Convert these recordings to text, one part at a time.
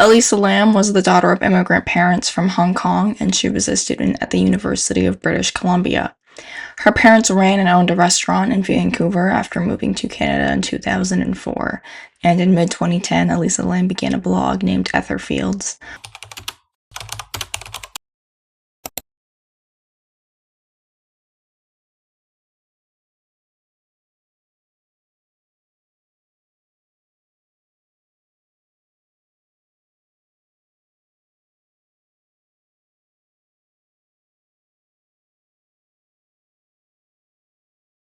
Elisa Lam was the daughter of immigrant parents from Hong Kong, and she was a student at the University of British Columbia. Her parents ran and owned a restaurant in Vancouver after moving to Canada in 2004, and in mid-2010, Elisa Lam began a blog named Etherfields.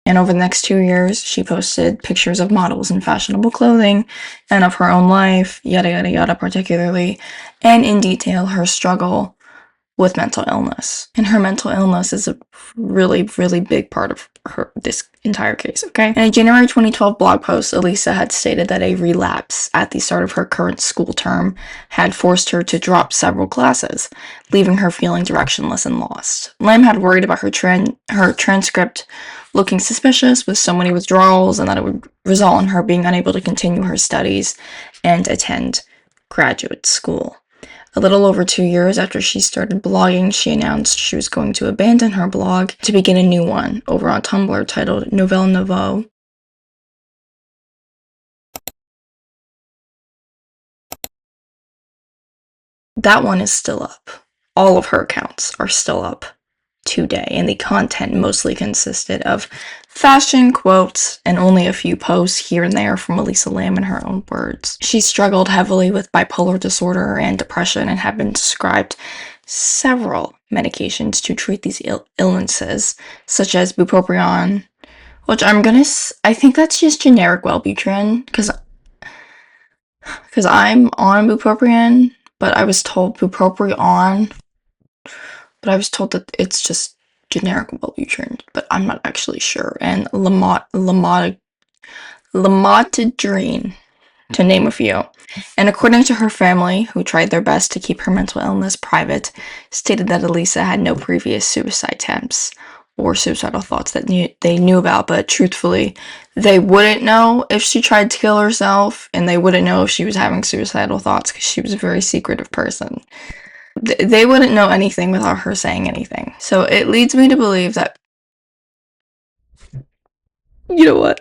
And over the next 2 years, she posted pictures of models in fashionable clothing and of her own life, yada yada yada, particularly, and in detail her struggle with mental illness. And her mental illness is a really, really big part of this entire case, okay? In a January 2012 blog post, Elisa had stated that a relapse at the start of her current school term had forced her to drop several classes, leaving her feeling directionless and lost. Lam had worried about her transcript looking suspicious with so many withdrawals, and that it would result in her being unable to continue her studies and attend graduate school. A little over 2 years after she started blogging, she announced she was going to abandon her blog to begin a new one over on Tumblr titled Nouvelle Nouveau. That one is still up. All of her accounts are still up today, and the content mostly consisted of fashion quotes and only a few posts here and there from Elisa Lam in her own words. She struggled heavily with bipolar disorder and depression and had been prescribed several medications to treat these illnesses, such as bupropion, which I think that's just generic Wellbutrin, because I'm on bupropion, but I was told that it's just generic Wellbutrin, but I'm not actually sure. And lamotrigine, to name a few. And according to her family, who tried their best to keep her mental illness private, stated that Elisa had no previous suicide attempts or suicidal thoughts that they knew about, but truthfully, they wouldn't know if she tried to kill herself, and they wouldn't know if she was having suicidal thoughts because she was a very secretive person. They wouldn't know anything without her saying anything. So it leads me to believe that, you know what,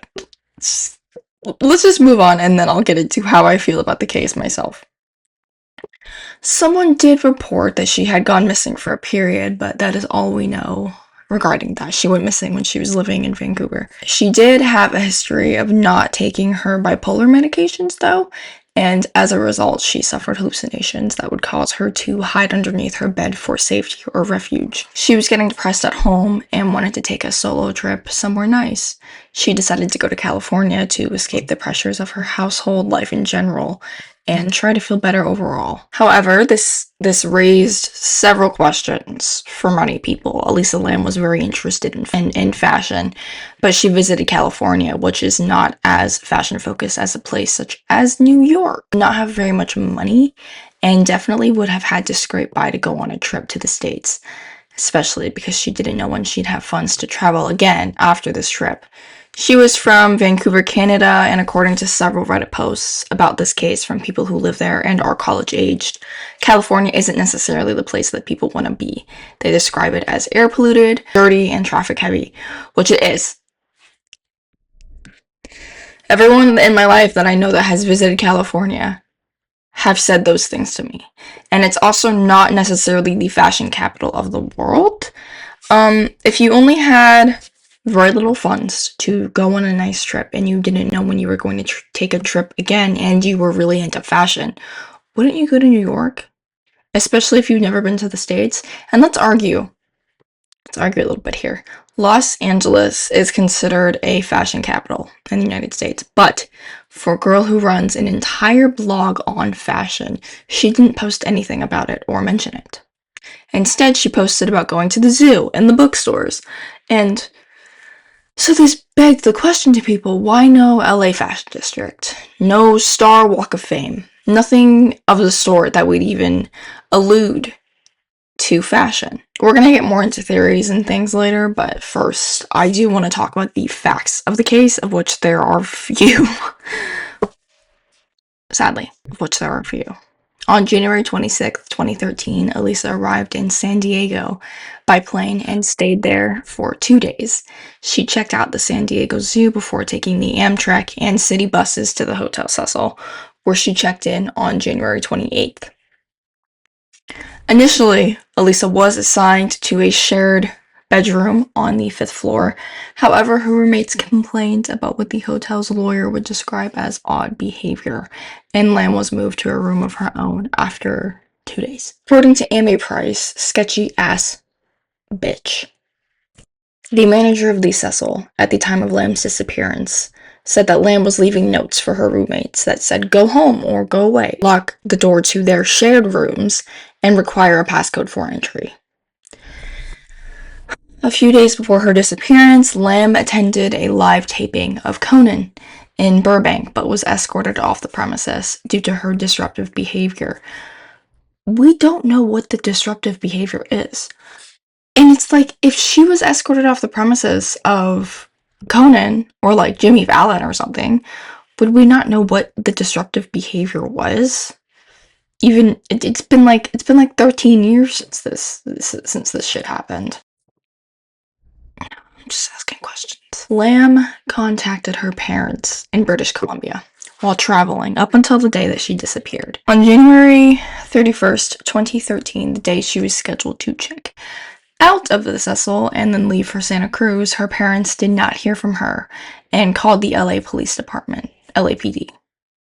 let's just move on, and then I'll get into how I feel about the case myself. Someone did report that she had gone missing for a period, but that is all we know regarding that. She went missing when she was living in Vancouver. She did have a history of not taking her bipolar medications, though, and as a result, she suffered hallucinations that would cause her to hide underneath her bed for safety or refuge. She was getting depressed at home and wanted to take a solo trip somewhere nice. She decided to go to California to escape the pressures of her household life in general and try to feel better overall. However, this raised several questions for many people. Elisa Lam was very interested in fashion, but she visited California, which is not as fashion-focused as a place such as New York. Did not have very much money, and definitely would have had to scrape by to go on a trip to the States, especially because she didn't know when she'd have funds to travel again after this trip. She was from Vancouver, Canada, and according to several Reddit posts about this case from people who live there and are college-aged, California isn't necessarily the place that people want to be. They describe it as air polluted, dirty, and traffic-heavy, which it is. Everyone in my life that I know that has visited California have said those things to me. And it's also not necessarily the fashion capital of the world. If you only had very little funds to go on a nice trip and you didn't know when you were going to take a trip again and you were really into fashion, wouldn't you go to New York? Especially if you've never been to the States. And let's argue a little bit here. Los Angeles is considered a fashion capital in the United States, but for a girl who runs an entire blog on fashion, she didn't post anything about it or mention it. Instead, she posted about going to the zoo and the bookstores. And so this begs the question to people, why no LA Fashion District? No Star Walk of Fame? Nothing of the sort that would even allude to fashion. We're gonna get more into theories and things later, but first, I do want to talk about the facts of the case, of which there are few. Sadly, of which there are few. On January 26th, 2013, Elisa arrived in San Diego by plane and stayed there for 2 days. She checked out the San Diego Zoo before taking the Amtrak and city buses to the Hotel Cecil, where she checked in on January 28th. Initially, Elisa was assigned to a shared bedroom on the 5th floor. However, her roommates complained about what the hotel's lawyer would describe as odd behavior, and Lam was moved to a room of her own after 2 days. According to Amy Price, sketchy ass bitch, the manager of the Cecil at the time of Lam's disappearance, said that Lam was leaving notes for her roommates that said go home or go away, lock the door to their shared rooms, and require a passcode for entry. A few days before her disappearance, Lam attended a live taping of Conan in Burbank, but was escorted off the premises due to her disruptive behavior. We don't know what the disruptive behavior is. And it's like, if she was escorted off the premises of Conan or like Jimmy Fallon or something, would we not know what the disruptive behavior was? Even it's been like 13 years since this shit happened. I'm just asking questions. Lam contacted her parents in British Columbia while traveling up until the day that she disappeared. On January 31st, 2013, the day she was scheduled to check out of the Cecil and then leave for Santa Cruz, her parents did not hear from her and called the LA Police Department, LAPD.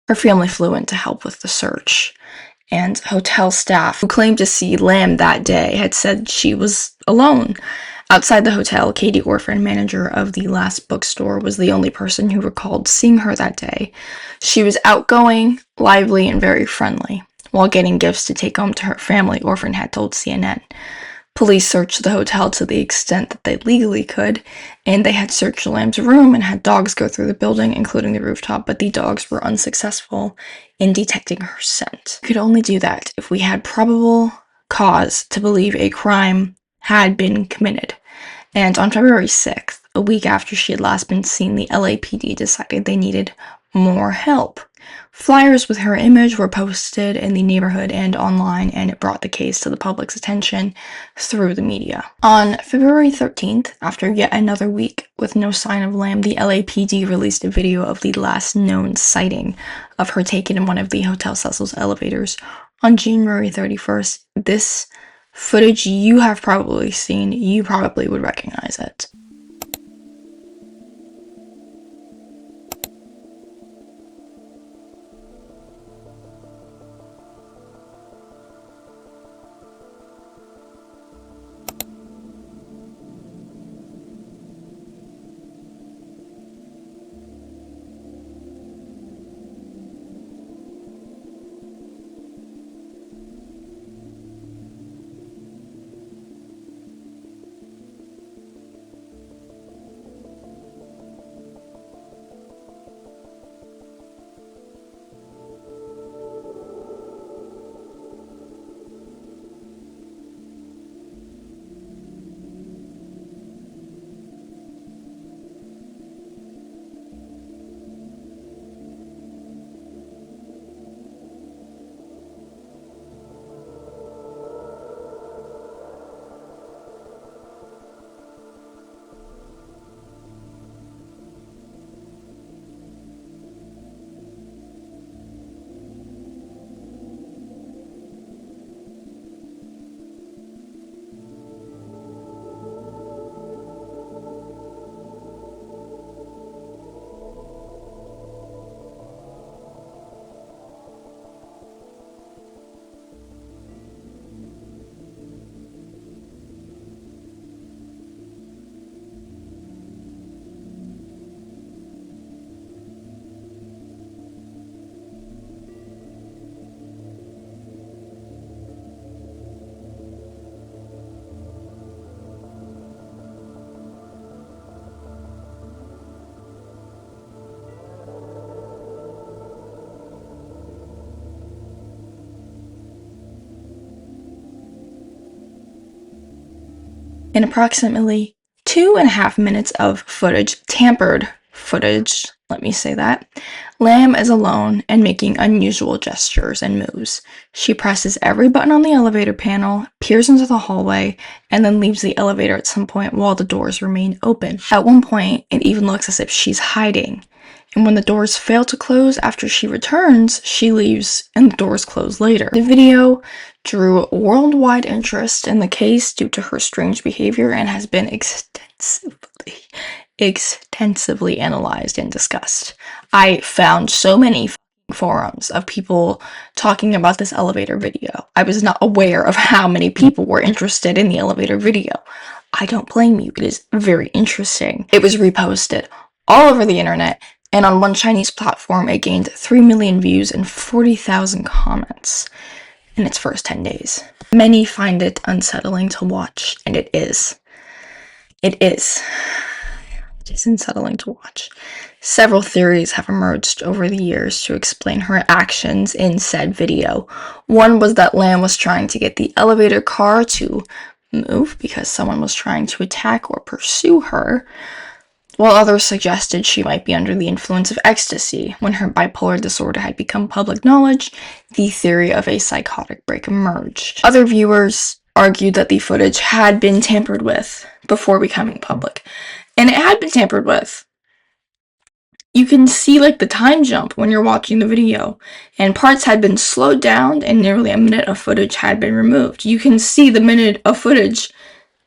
Her family flew in to help with the search, and hotel staff who claimed to see Lam that day had said she was alone. Outside the hotel, Katie Orphan, manager of the last bookstore, was the only person who recalled seeing her that day. She was outgoing, lively, and very friendly. While getting gifts to take home to her family, Orphan had told CNN. Police searched the hotel to the extent that they legally could, and they had searched Lam's room and had dogs go through the building, including the rooftop, but the dogs were unsuccessful in detecting her scent. We could only do that if we had probable cause to believe a crime had been committed. And on February 6th, a week after she had last been seen, the LAPD decided they needed more help. Flyers with her image were posted in the neighborhood and online, and it brought the case to the public's attention through the media. On February 13th, after yet another week with no sign of Lam, the LAPD released a video of the last known sighting of her taken in one of the Hotel Cecil's elevators on January 31st. This footage you have probably seen, you probably would recognize it. In approximately 2.5 minutes of footage, tampered footage, let me say that. Lam is alone and making unusual gestures and moves. She presses every button on the elevator panel, peers into the hallway, and then leaves the elevator at some point while the doors remain open. At one point, it even looks as if she's hiding. And when the doors fail to close after she returns, she leaves and the doors close later. The video drew worldwide interest in the case due to her strange behavior and has been extensively analyzed and discussed. I found so many forums of people talking about this elevator video. I was not aware of how many people were interested in the elevator video. I don't blame you. It is very interesting. It was reposted all over the internet, and on one Chinese platform, it gained 3 million views and 40,000 comments in its first 10 days. Many find it unsettling to watch, and it is. It is unsettling to watch. Several theories have emerged over the years to explain her actions in said video. One was that Lam was trying to get the elevator car to move because someone was trying to attack or pursue her, while others suggested she might be under the influence of ecstasy. When her bipolar disorder had become public knowledge, the theory of a psychotic break emerged. Other viewers argued that the footage had been tampered with before becoming public. And it had been tampered with. You can see like the time jump when you're watching the video, and parts had been slowed down and nearly a minute of footage had been removed. You can see the minute of footage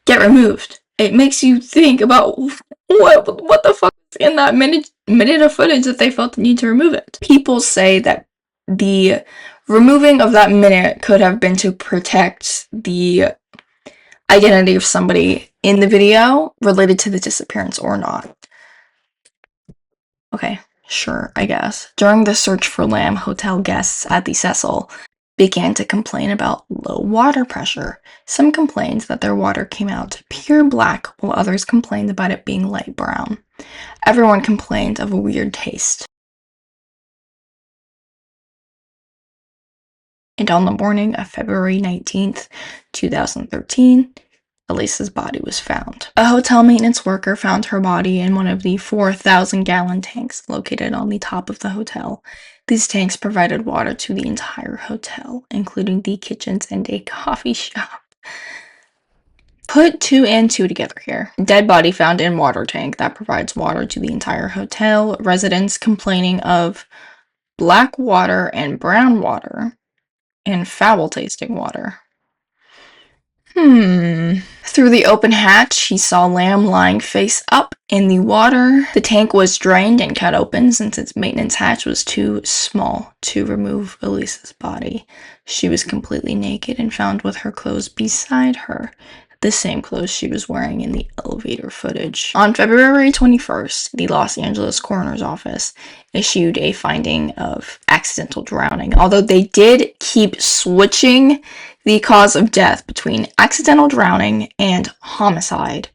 get removed. It makes you think about what the fuck is in that minute of footage that they felt the need to remove it. People say that the removing of that minute could have been to protect the identity of somebody in the video related to the disappearance or not. Okay, sure, I guess. During the search for Lam, hotel guests at the Cecil began to complain about low water pressure. Some complained that their water came out pure black, while others complained about it being light brown. Everyone complained of a weird taste. And on the morning of February 19th, 2013, Elisa's body was found. A hotel maintenance worker found her body in one of the 4,000-gallon tanks located on the top of the hotel. These tanks provided water to the entire hotel, including the kitchens and a coffee shop. Put 2 and 2 together here. Dead body found in water tank that provides water to the entire hotel. Residents complaining of black water and brown water and foul-tasting water. Through the open hatch, he saw Lam lying face up in the water. The tank was drained and cut open since its maintenance hatch was too small to remove Elisa's body. She was completely naked and found with her clothes beside her, the same clothes she was wearing in the elevator footage. On February 21st, the Los Angeles Coroner's Office issued a finding of accidental drowning, although they did keep switching the cause of death between accidental drowning and homicide,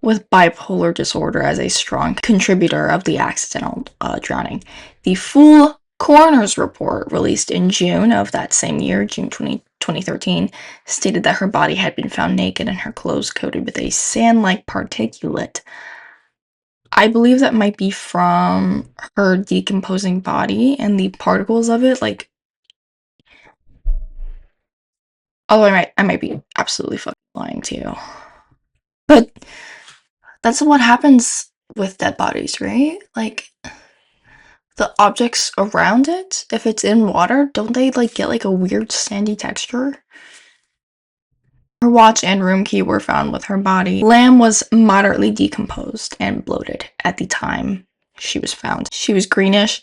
with bipolar disorder as a strong contributor of the accidental drowning. The full coroner's report, released in June of that same year, June 2013, stated that her body had been found naked and her clothes coated with a sand-like particulate. I believe that might be from her decomposing body and the particles of it, like, although I might be absolutely fucking lying to you. But that's what happens with dead bodies, right? Like, the objects around it, if it's in water, don't they, like, get, like, a weird sandy texture? Her watch and room key were found with her body. Lam was moderately decomposed and bloated at the time she was found. She was greenish,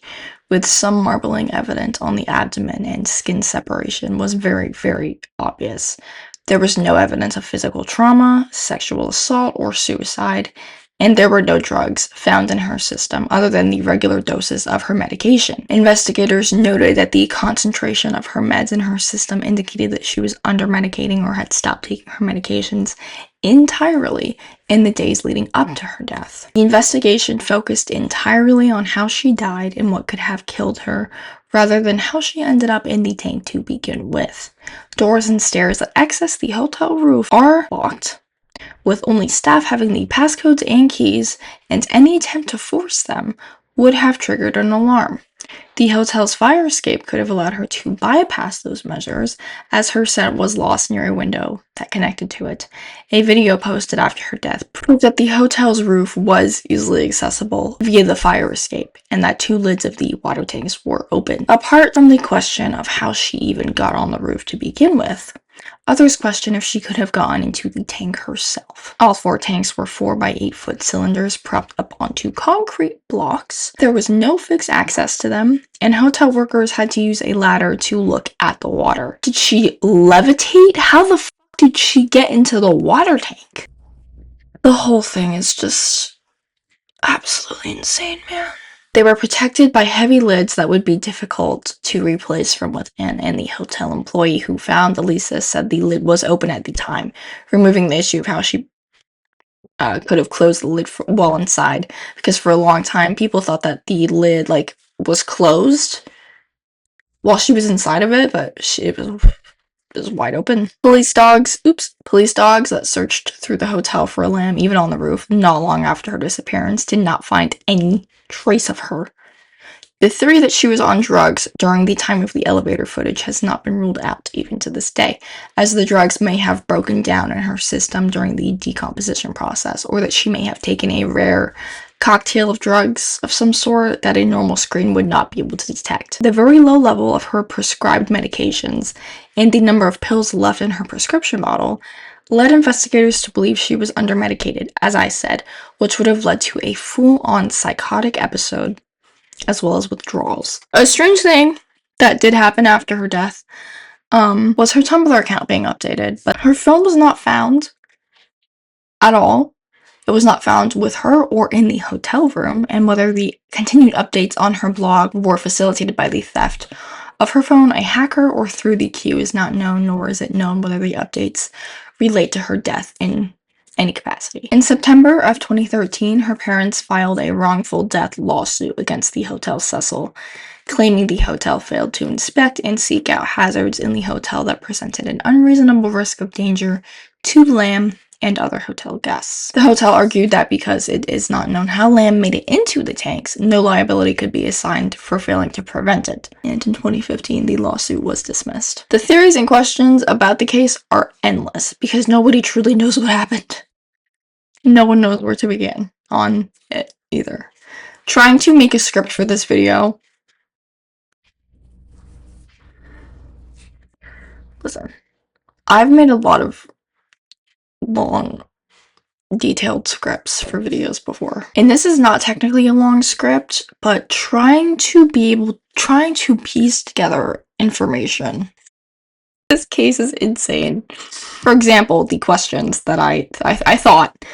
with some marbling evident on the abdomen, and skin separation was very, very obvious. There was no evidence of physical trauma, sexual assault, or suicide, and there were no drugs found in her system other than the regular doses of her medication. Investigators noted that the concentration of her meds in her system indicated that she was under-medicating or had stopped taking her medications entirely in the days leading up to her death. The investigation focused entirely on how she died and what could have killed her, rather than how she ended up in the tank to begin with. Doors and stairs that access the hotel roof are locked, with only staff having the passcodes and keys, and any attempt to force them would have triggered an alarm. The hotel's fire escape could have allowed her to bypass those measures, as her scent was lost near a window that connected to it. A video posted after her death proved that the hotel's roof was easily accessible via the fire escape, and that 2 lids of the water tanks were open. Apart from the question of how she even got on the roof to begin with, others question if she could have gotten into the tank herself. All 4 tanks were 4 by 8 foot cylinders propped up onto concrete blocks. There was no fixed access to them, and hotel workers had to use a ladder to look at the water. Did she levitate? How the f did she get into the water tank? The whole thing is just absolutely insane, man. They were protected by heavy lids that would be difficult to replace from within, and the hotel employee who found Elisa said the lid was open at the time, removing the issue of how she could have closed the lid while inside, because for a long time people thought that the lid was closed while she was inside of it, but it was wide open. Police dogs that searched through the hotel for Lam, even on the roof, not long after her disappearance, did not find any trace of her. The theory that she was on drugs during the time of the elevator footage has not been ruled out even to this day, as the drugs may have broken down in her system during the decomposition process, or that she may have taken a rare cocktail of drugs of some sort that a normal screen would not be able to detect. The very low level of her prescribed medications and the number of pills left in her prescription bottle led investigators to believe she was under-medicated, as I said, which would have led to a full-on psychotic episode, as well as withdrawals. A strange thing that did happen after her death was her Tumblr account being updated, but her phone was not found at all. It was not found with her or in the hotel room, and whether the continued updates on her blog were facilitated by the theft of her phone, a hacker, or through the queue is not known, nor is it known whether the updates relate to her death in any capacity. In September of 2013, her parents filed a wrongful death lawsuit against the Hotel Cecil, claiming the hotel failed to inspect and seek out hazards in the hotel that presented an unreasonable risk of danger to Lam and other hotel guests. The hotel argued that because it is not known how Lam made it into the tanks, no liability could be assigned for failing to prevent it. And in 2015, the lawsuit was dismissed. The theories and questions about the case are endless, because nobody truly knows what happened. No one knows where to begin on it either. Trying to make a script for this video. Listen, I've made a lot of long, detailed scripts for videos before. And this is not technically a long script, but trying to piece together information. This case is insane. For example, the questions that I thought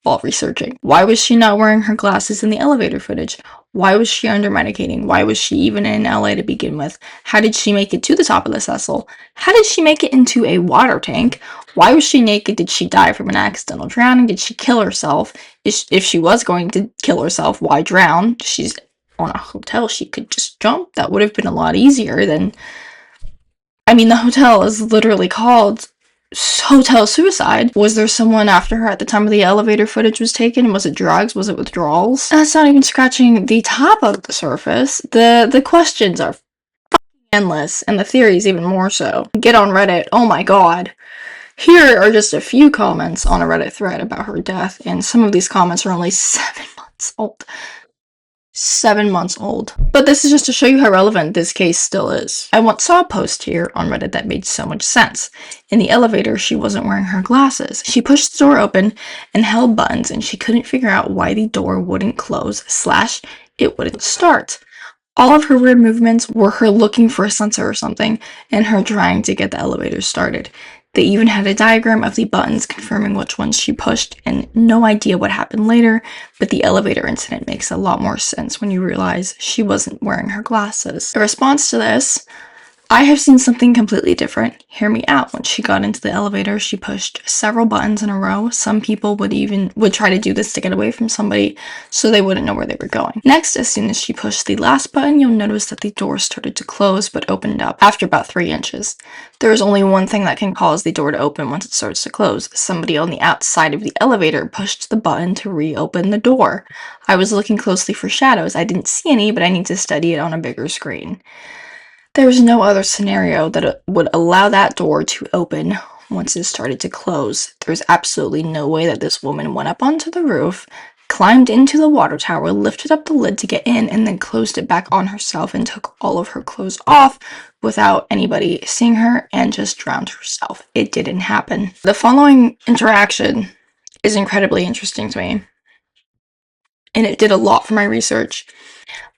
while researching. Why was she not wearing her glasses in the elevator footage? Why was she under medicating? Why was she even in LA to begin with? How did she make it to the top of the Cecil? How did she make it into a water tank? Why was she naked? Did she die from an accidental drowning? Did she kill herself? If she was going to kill herself, why drown? She's on a hotel, she could just jump. That would have been a lot easier than... I mean, the hotel is literally called hotel suicide. Was there someone after her at the time of the elevator footage was taken? Was it drugs? Was it withdrawals? That's not even scratching the top of the surface. The questions are endless, and the theories even more so. Get on Reddit. Oh my god. Here are just a few comments on a Reddit thread about her death, and some of these comments are only 7 months old. 7 months old. But this is just to show you how relevant this case still is. I once saw a post here on Reddit that made so much sense. In the elevator, she wasn't wearing her glasses. She pushed the door open and held buttons, and she couldn't figure out why the door wouldn't close / it wouldn't start. All of her weird movements were her looking for a sensor or something, and her trying to get the elevator started. They even had a diagram of the buttons confirming which ones she pushed, and no idea what happened later, but the elevator incident makes a lot more sense when you realize she wasn't wearing her glasses. In response to this, I have seen something completely different. Hear me out. When she got into the elevator, she pushed several buttons in a row. Some people would try to do this to get away from somebody so they wouldn't know where they were going. Next, as soon as she pushed the last button, you'll notice that the door started to close but opened up after about 3 inches. There is only one thing that can cause the door to open once it starts to close. Somebody on the outside of the elevator pushed the button to reopen the door. I was looking closely for shadows. I didn't see any, but I need to study it on a bigger screen. There's no other scenario that would allow that door to open once it started to close. There's absolutely no way that this woman went up onto the roof, climbed into the water tower, lifted up the lid to get in, and then closed it back on herself and took all of her clothes off without anybody seeing her and just drowned herself. It didn't happen. The following interaction is incredibly interesting to me, and it did a lot for my research.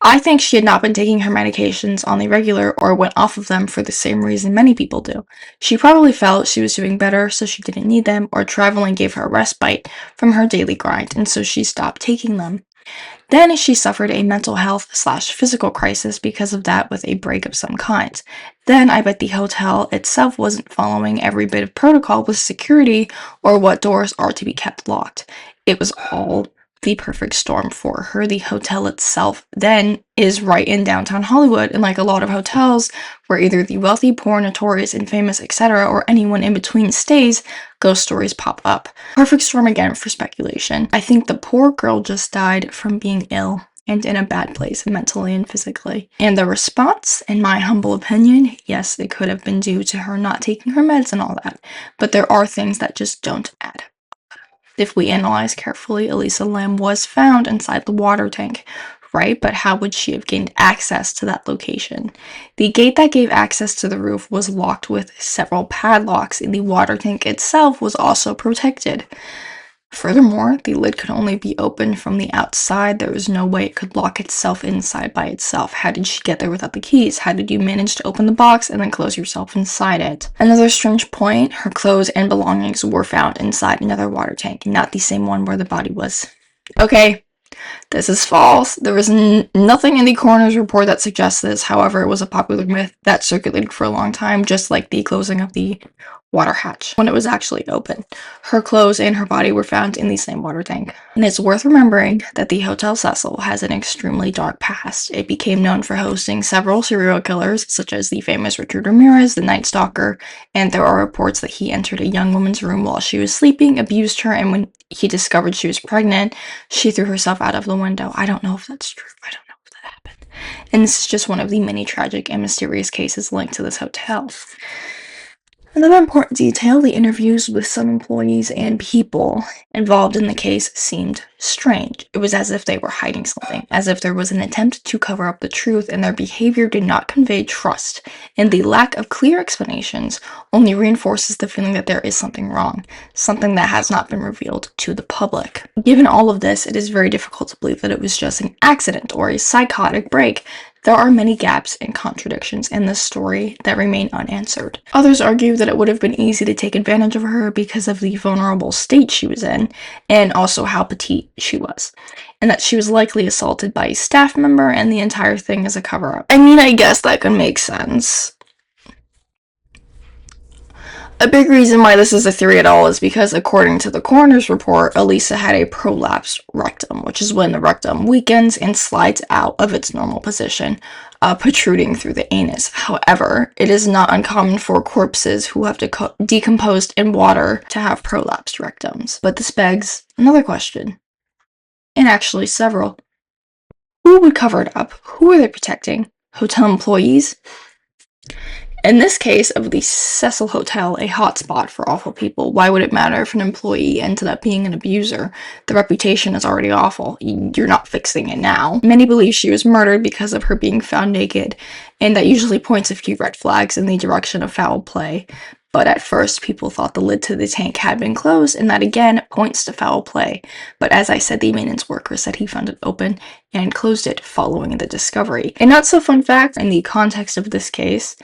I think she had not been taking her medications on the regular or went off of them for the same reason many people do. She probably felt she was doing better, so she didn't need them, or traveling gave her a respite from her daily grind, and so she stopped taking them. Then she suffered a mental health/physical crisis because of that with a break of some kind. Then I bet the hotel itself wasn't following every bit of protocol with security or what doors are to be kept locked. It was all the perfect storm for her. The hotel itself then is right in downtown Hollywood, and like a lot of hotels where either the wealthy, poor, notorious, and famous, etc., or anyone in between stays, ghost stories pop up. Perfect storm again for speculation. I think the poor girl just died from being ill and in a bad place mentally and physically. And the response, in my humble opinion, yes, it could have been due to her not taking her meds and all that, but there are things that just don't add. If we analyze carefully, Elisa Lam was found inside the water tank, right? But how would she have gained access to that location? The gate that gave access to the roof was locked with several padlocks, and the water tank itself was also protected. Furthermore, the lid could only be opened from the outside. There was no way it could lock itself inside by itself. How did she get there without the keys? How did you manage to open the box and then close yourself inside it? Another strange point, her clothes and belongings were found inside another water tank, not the same one where the body was. Okay, this is false. There was nothing in the coroner's report that suggests this. However, it was a popular myth that circulated for a long time, just like the closing of the water hatch when it was actually open. Her clothes and her body were found in the same water tank. And it's worth remembering that the Hotel Cecil has an extremely dark past. It became known for hosting several serial killers, such as the famous Richard Ramirez, the Night Stalker, and there are reports that he entered a young woman's room while she was sleeping, abused her, and when he discovered she was pregnant, she threw herself out of the window. I don't know if that's true. I don't know if that happened. And this is just one of the many tragic and mysterious cases linked to this hotel. Another important detail, the interviews with some employees and people involved in the case seemed strange. It was as if they were hiding something, as if there was an attempt to cover up the truth, and their behavior did not convey trust, and the lack of clear explanations only reinforces the feeling that there is something wrong, something that has not been revealed to the public. Given all of this, it is very difficult to believe that it was just an accident or a psychotic break. There are many gaps and contradictions in this story that remain unanswered. Others argue that it would have been easy to take advantage of her because of the vulnerable state she was in, and also how petite she was, and that she was likely assaulted by a staff member and the entire thing is a cover-up. I mean, I guess that could make sense. A big reason why this is a theory at all is because, according to the coroner's report, Elisa had a prolapsed rectum, which is when the rectum weakens and slides out of its normal position, protruding through the anus. However, it is not uncommon for corpses who have decomposed in water to have prolapsed rectums. But this begs another question, and actually several. Who would cover it up? Who are they protecting? Hotel employees? In this case of the Cecil Hotel, a hotspot for awful people, why would it matter if an employee ended up being an abuser? The reputation is already awful. You're not fixing it now. Many believe she was murdered because of her being found naked, and that usually points a few red flags in the direction of foul play. But at first, people thought the lid to the tank had been closed, and that again points to foul play. But as I said, the maintenance worker said he found it open and closed it following the discovery. A not so fun fact in the context of this case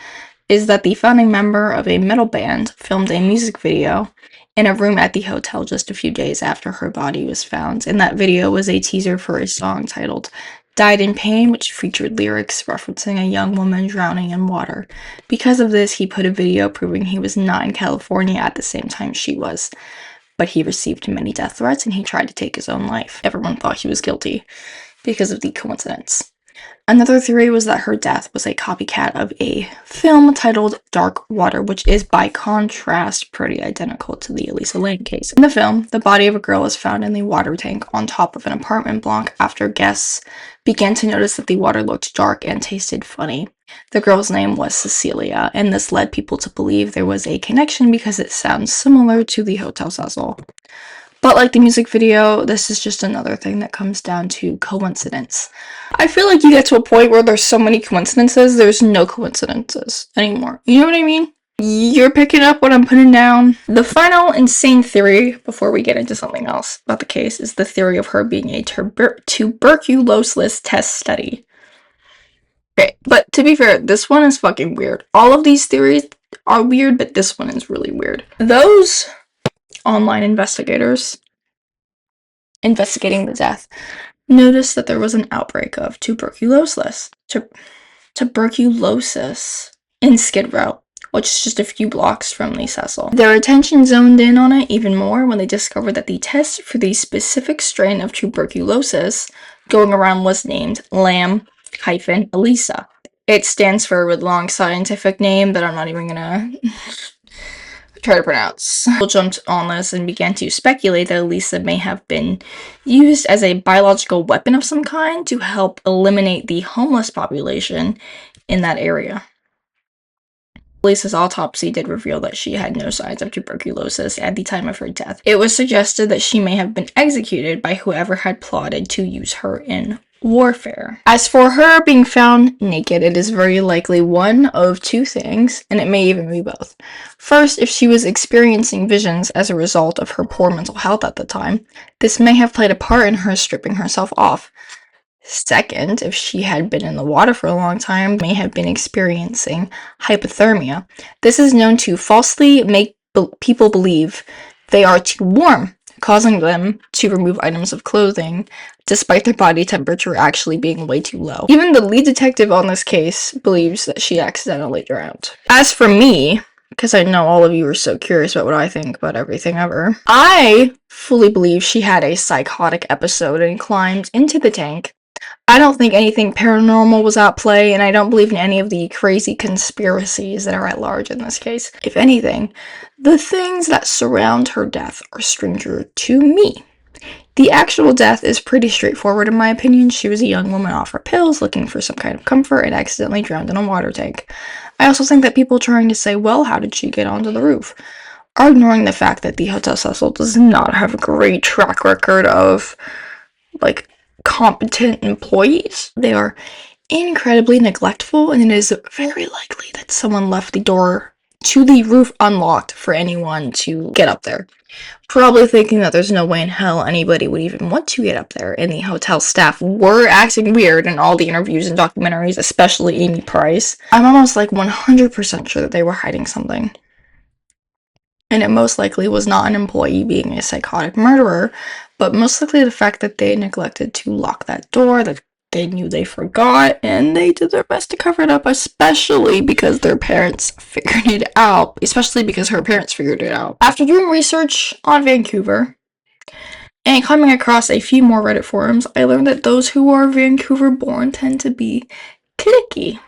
is that the founding member of a metal band filmed a music video in a room at the hotel just a few days after her body was found, and that video was a teaser for a song titled Died in Pain, which featured lyrics referencing a young woman drowning in water. Because of this, he put a video proving he was not in California at the same time she was. But he received many death threats and he tried to take his own life. Everyone thought he was guilty because of the coincidence. Another theory was that her death was a copycat of a film titled Dark Water, which is by contrast pretty identical to the Elisa Lam case. In the film, the body of a girl is found in the water tank on top of an apartment block after guests began to notice that the water looked dark and tasted funny. The girl's name was Cecilia, and this led people to believe there was a connection because it sounds similar to the Hotel Cecil. But like the music video, this is just another thing that comes down to coincidence. I feel like you get to a point where there's so many coincidences, there's no coincidences anymore. You know what I mean? You're picking up what I'm putting down. The final insane theory, before we get into something else about the case, is the theory of her being a tuberculosis test study. Okay, but to be fair, this one is fucking weird. All of these theories are weird, but this one is really weird. Those online investigators investigating the death noticed that there was an outbreak of tuberculosis in Skid Row, which is just a few blocks from the Cecil. Their attention zoned in on it even more when they discovered that the test for the specific strain of tuberculosis going around was named Lam-Elisa. It stands for a really long scientific name that I'm not even gonna try to pronounce. People jumped on this and began to speculate that Elisa may have been used as a biological weapon of some kind to help eliminate the homeless population in that area. Elisa's autopsy did reveal that she had no signs of tuberculosis at the time of her death. It was suggested that she may have been executed by whoever had plotted to use her in warfare. As for her being found naked, it is very likely one of two things, and it may even be both. First, if she was experiencing visions as a result of her poor mental health at the time, this may have played a part in her stripping herself off. Second, if she had been in the water for a long time, may have been experiencing hypothermia. This is known to falsely make people believe they are too warm, causing them to remove items of clothing despite their body temperature actually being way too low. Even the lead detective on this case believes that she accidentally drowned. As for me, because I know all of you are so curious about what I think about everything ever, I fully believe she had a psychotic episode and climbed into the tank. I don't think anything paranormal was at play, and I don't believe in any of the crazy conspiracies that are at large in this case. If anything, the things that surround her death are stranger to me. The actual death is pretty straightforward in my opinion. She was a young woman off her pills, looking for some kind of comfort, and accidentally drowned in a water tank. I also think that people trying to say, well, how did she get onto the roof, are ignoring the fact that the Hotel Cecil does not have a great track record of, like, competent employees. They are incredibly neglectful, and it is very likely that someone left the door to the roof unlocked for anyone to get up there. Probably thinking that there's no way in hell anybody would even want to get up there, and the hotel staff were acting weird in all the interviews and documentaries, especially Amy Price. I'm almost like 100% sure that they were hiding something. And it most likely was not an employee being a psychotic murderer, but most likely the fact that they neglected to lock that door, that they knew they forgot, and they did their best to cover it up, especially because their parents figured it out. Especially because her parents figured it out. After doing research on Vancouver, and coming across a few more Reddit forums, I learned that those who are Vancouver-born tend to be cliquey.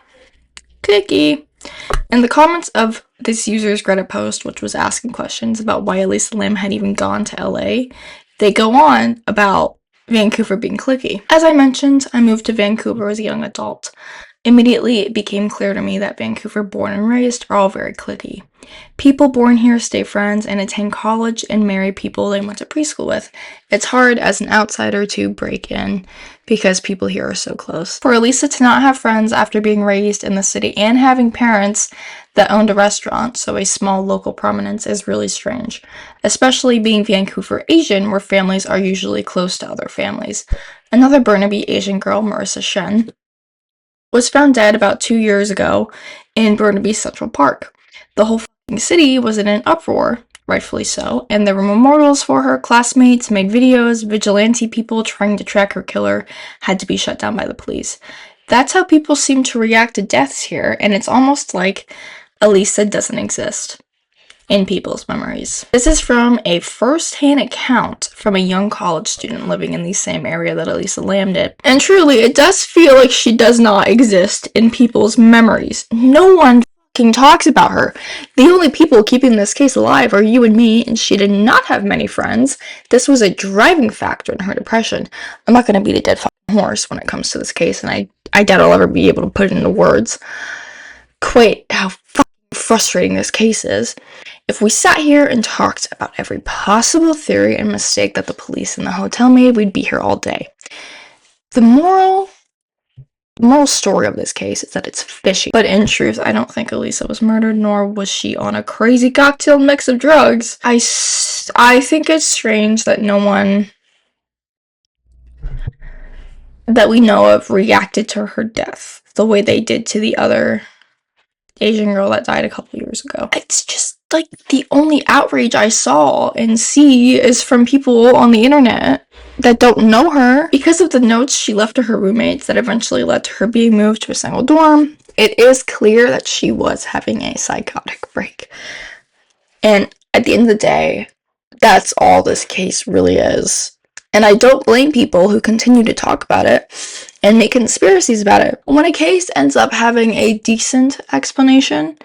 In the comments of this user's Reddit post, which was asking questions about why Elisa Lam had even gone to LA, they go on about Vancouver being cliquey. As I mentioned, I moved to Vancouver as a young adult. Immediately, it became clear to me that Vancouver born and raised are all very cliquey. People born here stay friends and attend college and marry people they went to preschool with. It's hard as an outsider to break in because people here are so close. For Elisa to not have friends after being raised in the city and having parents that owned a restaurant, so a small local prominence, is really strange. Especially being Vancouver Asian, where families are usually close to other families. Another Burnaby Asian girl, Marissa Shen, was found dead about 2 years ago in Burnaby Central Park. The whole city was in an uproar rightfully so, and there were memorials for her. Classmates made videos. Vigilante people trying to track her killer had to be shut down by the police. That's how people seem to react to deaths here, and it's almost like Elisa doesn't exist in people's memories. This is from a first-hand account from a young college student living in the same area that Elisa Lam did. And truly, it does feel like she does not exist in people's memories. No one fucking talks about her. The only people keeping this case alive are you and me, and she did not have many friends. This was a driving factor in her depression. I'm not gonna beat a dead fucking horse when it comes to this case, and I doubt I'll ever be able to put it into words quite how fucking frustrating this case is. If we sat here and talked about every possible theory and mistake that the police and the hotel made, we'd be here all day. The moral story of this case is that it's fishy. But in truth, I don't think Elisa was murdered, nor was she on a crazy cocktail mix of drugs. I think it's strange that no one that we know of reacted to her death the way they did to the other Asian girl that died a couple years ago. It's just like the only outrage I saw and see is from people on the internet that don't know her because of the notes she left to her roommates that eventually led to her being moved to a single dorm. It is clear that she was having a psychotic break. And at the end of the day, that's all this case really is. And I don't blame people who continue to talk about it and make conspiracies about it. When a case ends up having a decent explanation,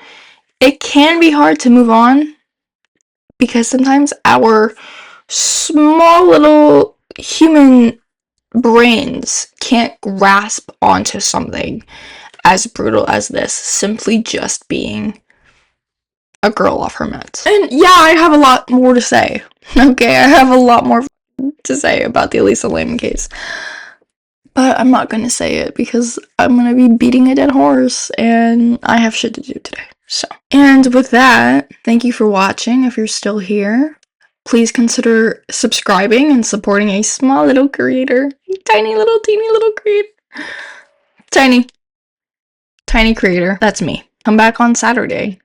it can be hard to move on because sometimes our small little human brains can't grasp onto something as brutal as this, simply just being a girl off her meds. And yeah, I have a lot more to say. Okay, I have a lot more to say about the Elisa Lam case. But I'm not gonna say it because I'm gonna be beating a dead horse and I have shit to do today. So, and with that, thank you for watching. If you're still here, please consider subscribing and supporting a small little creator. Tiny little, teeny little creator. Tiny creator. That's me. Come back on Saturday.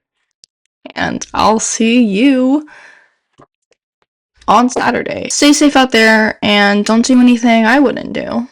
And I'll see you on Saturday. Stay safe out there and don't do anything I wouldn't do.